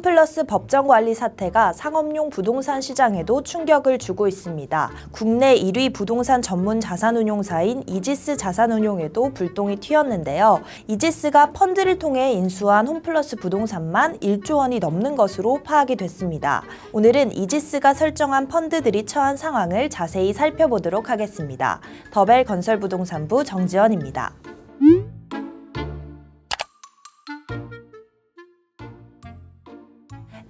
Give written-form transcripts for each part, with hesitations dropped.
홈플러스 법정관리 사태가 상업용 부동산 시장에도 충격을 주고 있습니다. 국내 1위 부동산 전문 자산운용사인 이지스 자산운용에도 불똥이 튀었는데요. 이지스가 펀드를 통해 인수한 홈플러스 부동산만 1조 원이 넘는 것으로 파악이 됐습니다. 오늘은 이지스가 설정한 펀드들이 처한 상황을 자세히 살펴보도록 하겠습니다. 더벨 건설부동산부 정지연입니다.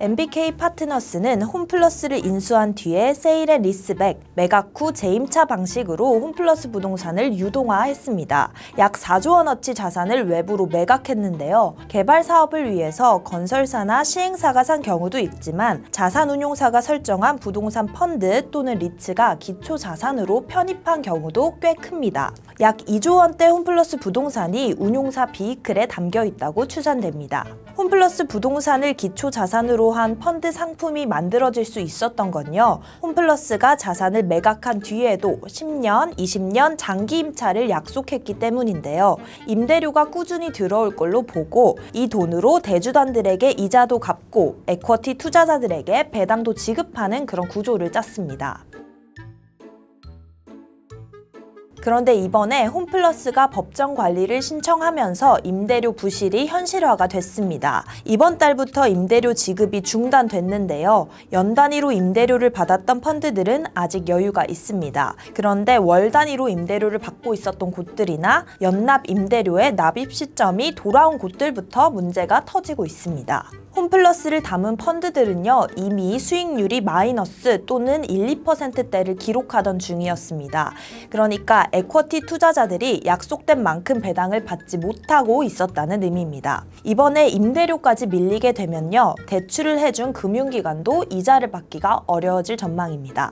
MBK 파트너스는 홈플러스를 인수한 뒤에 세일 앤 리스백, 매각 후 재임차 방식으로 홈플러스 부동산을 유동화했습니다. 약 4조 원어치 자산을 외부로 매각했는데요. 개발 사업을 위해서 건설사나 시행사가 산 경우도 있지만 자산운용사가 설정한 부동산 펀드 또는 리츠가 기초 자산으로 편입한 경우도 꽤 큽니다. 약 2조 원대 홈플러스 부동산이 운용사 비이클에 담겨 있다고 추산됩니다. 홈플러스 부동산을 기초 자산으로 한 펀드 상품이 만들어질 수 있었던 건요. 홈플러스가 자산을 매각한 뒤에도 10년, 20년 장기 임차를 약속했기 때문인데요. 임대료가 꾸준히 들어올 걸로 보고 이 돈으로 대주단들에게 이자도 갚고 에쿼티 투자자들에게 배당도 지급하는 그런 구조를 짰습니다. 그런데 이번에 홈플러스가 법정 관리를 신청하면서 임대료 부실이 현실화가 됐습니다. 이번 달부터 임대료 지급이 중단됐는데요. 연 단위로 임대료를 받았던 펀드들은 아직 여유가 있습니다. 그런데 월 단위로 임대료를 받고 있었던 곳들이나 연납 임대료의 납입 시점이 돌아온 곳들부터 문제가 터지고 있습니다. 홈플러스를 담은 펀드들은요, 이미 수익률이 마이너스 또는 1, 2%대를 기록하던 중이었습니다. 그러니까 에쿼티 투자자들이 약속된 만큼 배당을 받지 못하고 있었다는 의미입니다. 이번에 임대료까지 밀리게 되면요, 대출을 해준 금융기관도 이자를 받기가 어려워질 전망입니다.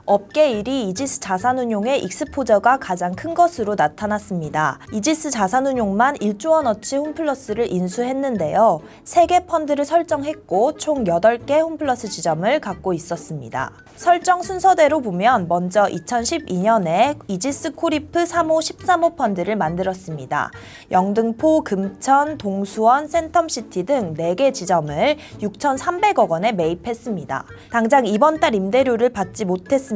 업계 1위 이지스 자산운용의 익스포저가 가장 큰 것으로 나타났습니다. 이지스 자산운용만 1조 원어치 홈플러스를 인수했는데요. 3개 펀드를 설정했고 총 8개 홈플러스 지점을 갖고 있었습니다. 설정 순서대로 보면 먼저 2012년에 이지스 코리프 3호 13호 펀드를 만들었습니다. 영등포, 금천, 동수원, 센텀시티 등 4개 지점을 6,300억 원에 매입했습니다. 당장 이번 달 임대료를 받지 못했습니다.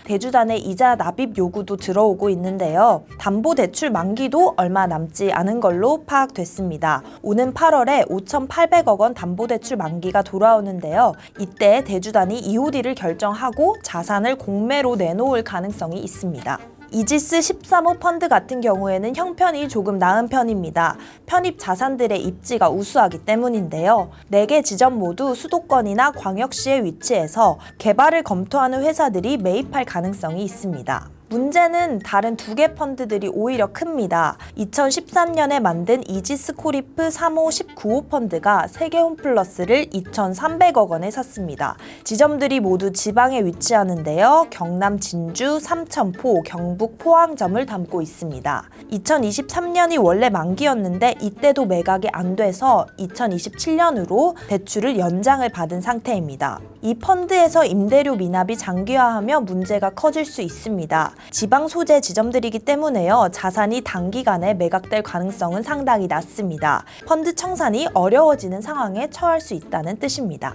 대주단의 이자 납입 요구도 들어오고 있는데요. 담보대출 만기도 얼마 남지 않은 걸로 파악됐습니다. 오는 8월에 5,800억 원 담보대출 만기가 돌아오는데요. 이때 대주단이 EOD를 결정하고 자산을 공매로 내놓을 가능성이 있습니다. 이지스 13호 펀드 같은 경우에는 형편이 조금 나은 편입니다. 편입 자산들의 입지가 우수하기 때문인데요. 4개 지점 모두 수도권이나 광역시에 위치해서 개발을 검토하는 회사들이 매입할 가능성이 있습니다. 문제는 다른 2개 펀드들이 오히려 큽니다. 2013년에 만든 이지스 코리프 3호 19호 펀드가 3개 홈플러스를 2,300억 원에 샀습니다. 지점들이 모두 지방에 위치하는데요. 경남 진주, 삼천포, 경북 포항점을 담고 있습니다. 2023년이 원래 만기였는데 이때도 매각이 안 돼서 2027년으로 대출을 연장을 받은 상태입니다. 이 펀드에서 임대료 미납이 장기화하며 문제가 커질 수 있습니다. 지방 소재 지점들이기 때문에요. 자산이 단기간에 매각될 가능성은 상당히 낮습니다. 펀드 청산이 어려워지는 상황에 처할 수 있다는 뜻입니다.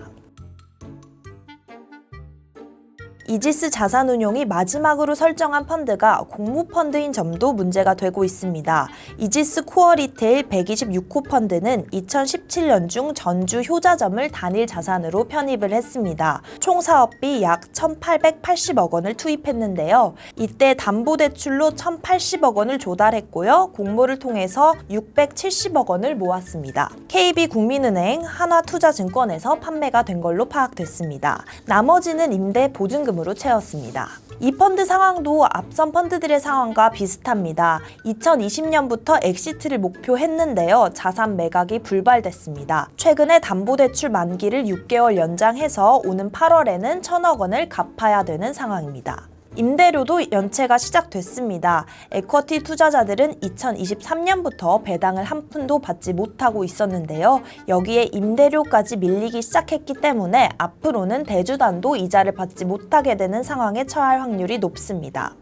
이지스 자산운용이 마지막으로 설정한 펀드가 공모펀드인 점도 문제가 되고 있습니다. 이지스 코어 리테일 126호 펀드는 2017년 중 전주 효자점을 단일 자산으로 편입을 했습니다. 총 사업비 약 1,880억 원을 투입했는데요. 이때 담보대출로 1,080억 원을 조달했고요. 공모를 통해서 670억 원을 모았습니다. KB국민은행, 한화투자증권에서 판매가 된 걸로 파악됐습니다. 나머지는 임대 보증금으로 채웠습니다. 이 펀드 상황도 앞선 펀드들의 상황과 비슷합니다. 2020년부터 엑시트를 목표했는데요. 자산 매각이 불발됐습니다. 최근에 담보대출 만기를 6개월 연장해서 오는 8월에는 1,000억 원을 갚아야 되는 상황입니다. 임대료도 연체가 시작됐습니다. 에쿼티 투자자들은 2023년부터 배당을 한 푼도 받지 못하고 있었는데요. 여기에 임대료까지 밀리기 시작했기 때문에 앞으로는 대주단도 이자를 받지 못하게 되는 상황에 처할 확률이 높습니다.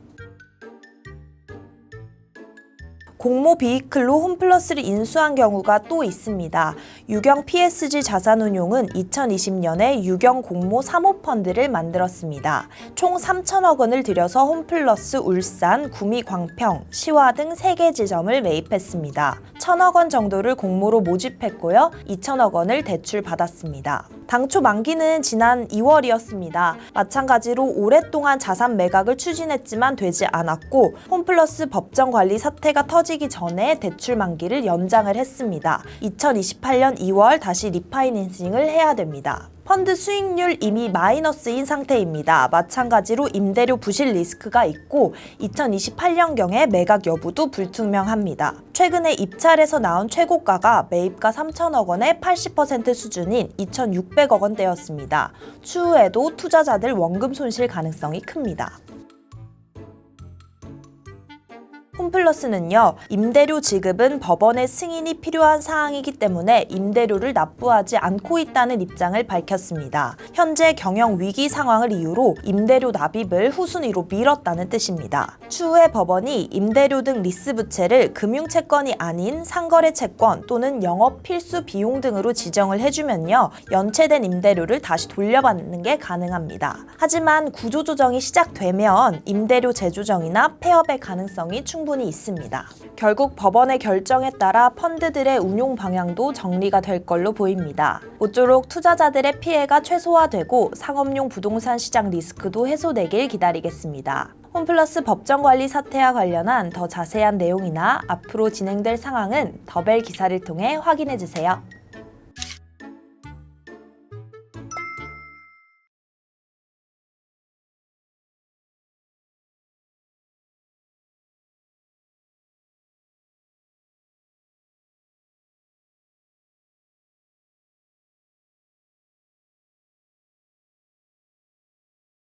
공모 비이클로 홈플러스를 인수한 경우가 또 있습니다. 유경 PSG 자산운용은 2020년에 유경 공모 3호 펀드를 만들었습니다. 총 3천억 원을 들여서 홈플러스 울산, 구미 광평, 시화 등 3개 지점을 매입했습니다. 1,000억 원 정도를 공모로 모집했고요. 2천억 원을 대출받았습니다. 당초 만기는 지난 2월이었습니다. 마찬가지로 오랫동안 자산 매각을 추진했지만 되지 않았고 홈플러스 법정 관리 사태가 터지기 전에 대출 만기를 연장을 했습니다. 2028년 2월 다시 리파이낸싱을 해야 됩니다. 펀드 수익률 이미 마이너스인 상태입니다. 마찬가지로 임대료 부실 리스크가 있고 2028년경에 매각 여부도 불투명합니다. 최근에 입찰에서 나온 최고가가 매입가 3천억 원의 80% 수준인 2,600억 원대였습니다. 추후에도 투자자들 원금 손실 가능성이 큽니다. 홈플러스는요, 임대료 지급은 법원의 승인이 필요한 사항이기 때문에 임대료를 납부하지 않고 있다는 입장을 밝혔습니다. 현재 경영 위기 상황을 이유로 임대료 납입을 후순위로 미뤘다는 뜻입니다. 추후에 법원이 임대료 등 리스 부채를 금융채권이 아닌 상거래 채권 또는 영업 필수 비용 등으로 지정을 해주면요, 연체된 임대료를 다시 돌려받는 게 가능합니다. 하지만 구조조정이 시작되면 임대료 재조정이나 폐업의 가능성이 충분히 있습니다. 결국 법원의 결정에 따라 펀드들의 운용 방향도 정리가 될 걸로 보입니다. 모쪼록 투자자들의 피해가 최소화되고 상업용 부동산 시장 리스크도 해소되길 기다리겠습니다. 홈플러스 법정관리 사태와 관련한 더 자세한 내용이나 앞으로 진행될 상황은 더벨 기사를 통해 확인해주세요.